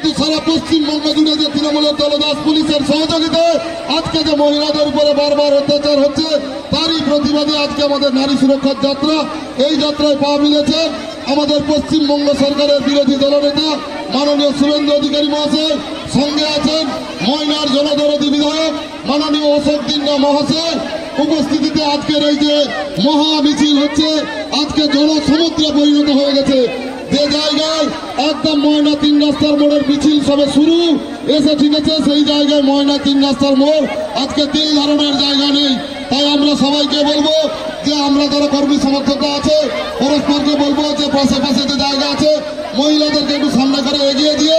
কিন্তু সারা পশ্চিমবঙ্গ জুড়ে যে তৃণমূলের দলদাস পুলিশের সহযোগিতায় আজকে যে মহিলাদের উপরে বারবার অত্যাচার হচ্ছে তারই প্রতিবাদে আজকে আমাদের নারী সুরক্ষার যাত্রা। এই যাত্রায় পা মিলেছে আমাদের পশ্চিমবঙ্গ সরকারের বিরোধী দলনেতা মাননীয় শুভেন্দু অধিকারী মহাশয়, সঙ্গে আছেন ময়নার জনদরদী বিধায়ক মাননীয় অশোক দিন্না মহাশয়। উপস্থিতিতে আজকের এই যে মহা মিছিল হচ্ছে আজকে জনসমুদ্রে পরিণত হয়ে গেছে। যে জায়গায় একদম ময়না 3 রাস্তার মোড়ের মিছিল সবে শুরু এসে ঠিকেছে, সেই জায়গায় ময়না 3 রাস্তার মোড় আজকে তিল ধারণের জায়গা নেই। তাই আমরা সবাইকে বলবো যে আমরা যারা কর্মী সমর্থকরা আছে পরস্পরকে বলবো যে পাশে পাশে যে জায়গা আছে মহিলাদেরকে একটু সামনে করে এগিয়ে দিয়ে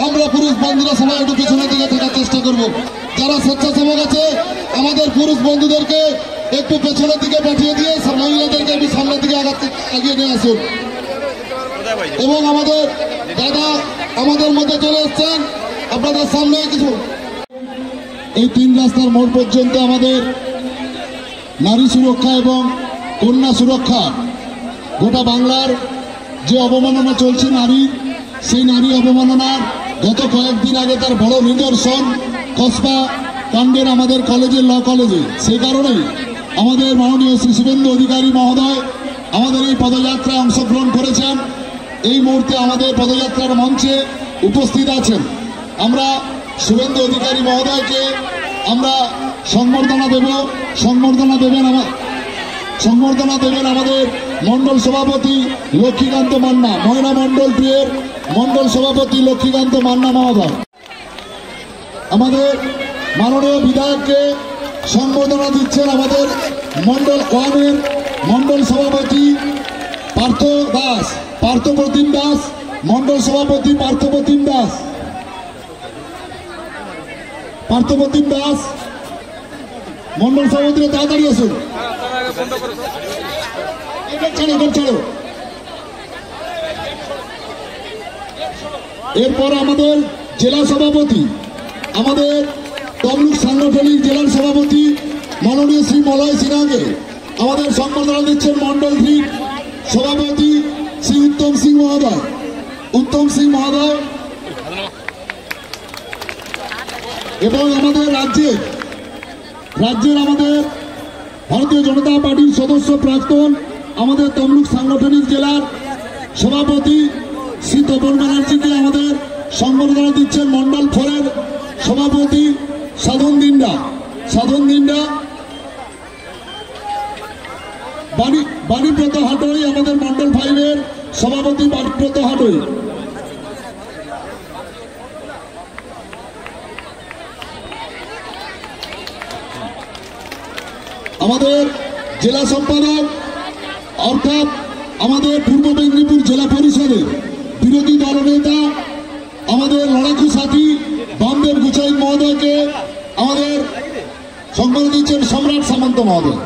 আমরা পুরুষ বন্ধুরা সবাই একটু পিছনের দিকে থাকার চেষ্টা করব। যারা স্বেচ্ছাসেবক আছে আমাদের পুরুষ বন্ধুদেরকে একটু পেছনের দিকে পাঠিয়ে দিয়ে মহিলাদেরকে একটু সামনের দিকে এগিয়ে নিয়ে আসুন। এবং আমাদের দাদা আমাদের মধ্যে চলে এসছেন, আপনাদের সামনে কিছু এই 3 রাস্তার মোড় পর্যন্ত আমাদের নারী সুরক্ষা এবং কন্যা সুরক্ষা গোটা বাংলার যে অবমাননা চলছে নারী, সেই নারী অবমাননার গত কয়েকদিন আগে তার বড় নিদর্শন কসবা কাণ্ডের আমাদের কলেজের ল কলেজে। সেই কারণেই আমাদের মাননীয় শ্রী শুভেন্দু অধিকারী মহোদয় আমাদের এই পদযাত্রায় অংশগ্রহণ করেছেন। এই মুহূর্তে আমাদের পদযাত্রার মঞ্চে উপস্থিত আছেন। আমরা শুভেন্দু অধিকারী মহোদয়কে আমরা সংবর্ধনা দেবেন আমাদের মন্ডল সভাপতি লক্ষ্মীকান্ত মান্না, ময়না মন্ডল 2 এর মন্ডল সভাপতি লক্ষ্মীকান্ত মান্না মহোদয়। আমাদের মাননীয় বিধায়ককে সংবর্ধনা দিচ্ছেন আমাদের মন্ডল 1 এর মন্ডল সভাপতি পার্থপ্রতিম দাস, মন্ডল সভাপতি পার্থপ্রতিম দাস, মন্ডল সভাপতি তাড়াতাড়ি আসুন। এরপর আমাদের জেলা সভাপতি, আমাদের তমলুক সাংগঠনিক জেলার সভাপতি মাননীয় শ্রী মলয় সিনহাকে আমাদের সংবর্ধনা দিচ্ছেন মন্ডল 3 সভাপতি শ্রী উত্তম সিং মহোদয়। এবং আমাদের রাজ্যের আমাদের ভারতীয় জনতা পার্টির সদস্য প্রাক্তন আমাদের তমলুক সাংগঠনিক জেলার সভাপতি শ্রী তপন ব্যানার্জিকে আমাদের সংবর্ধনা দিচ্ছেন মন্ডল 4 এর সভাপতি সাধন দিন্ডা। বাণীব্রত হাটই আমাদের মন্ডল 5 এর সভাপতি বাণীব্রত হাটই। আমাদের জেলা সম্পাদক অর্থাৎ আমাদের পূর্ব মেদিনীপুর জেলা পরিষদের বিরোধী দলনেতা আমাদের লড়াকু সাথী বামদেব গুচাই মহোদয়কে আমাদের সংবর্ধনা দিচ্ছেন সম্রাট সামন্ত মহোদয়।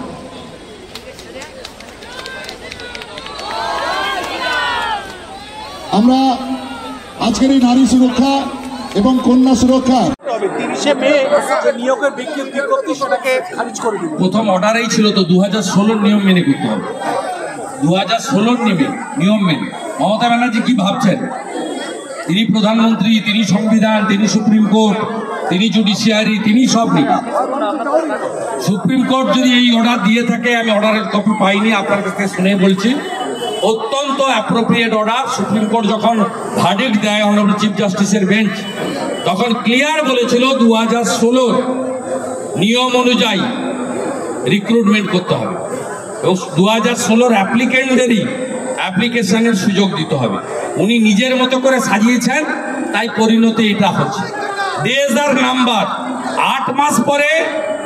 আমরা আজকের এই নারী সুরক্ষা এবং কন্যা সুরক্ষা প্রথম অর্ডারেই ছিল তো 2016 নিয়ম মেনে করতে হবে। 2016 নিয়ম মেনে মমতা ব্যানার্জি কি ভাবছেন? তিনি প্রধানমন্ত্রী, তিনি সংবিধান, তিনি সুপ্রিম কোর্ট, তিনি জুডিশিয়ারি, তিনি সব নেই। সুপ্রিম কোর্ট যদি এই অর্ডার দিয়ে থাকে, আমি অর্ডারের কপি পাইনি, আপনার কাছে শুনে বলছি, অত্যন্ত অ্যাপ্রোপ্রিয়েট অর্ডার। সুপ্রিম কোর্ট যখন ভার্ডিক্ট দেয় অনারেবল চিফ জাস্টিসের বেঞ্চ, তখন ক্লিয়ার বলেছিল 2016 নিয়ম অনুযায়ী রিক্রুটমেন্ট করতে হবে এবং 2016 অ্যাপ্লিকেন্টদেরই অ্যাপ্লিকেশনের সুযোগ দিতে হবে। উনি নিজের মতো করে সাজিয়েছেন, তাই পরিণতি এটা হচ্ছে। ডেজ আর নাম্বার, 8 মাস পরে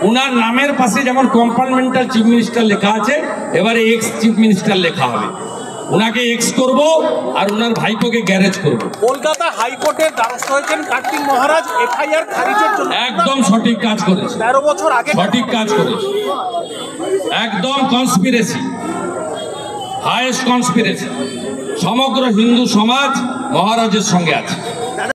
উনার নামের পাশে যেমন কম্পার্টমেন্টাল চিফ মিনিস্টার লেখা আছে, এবারে এক্স চিফ মিনিস্টার লেখা হবে। উনাকে এক্স করব আর উনার ভাইপোকে গ্যারেজ করব। কলকাতা হাইকোর্টের দ্বারস্থ হয়েছেন কার্তিক মহারাজ এফআইআর খারিজের জন্য। একদম সঠিক কাজ করেছে, 13 বছর আগে সঠিক কাজ করেছে। একদম কনস্পিরেসি, হাইয়েস্ট কনস্পিরেসি। সমগ্র হিন্দু সমাজ মহারাজের সঙ্গে আছে।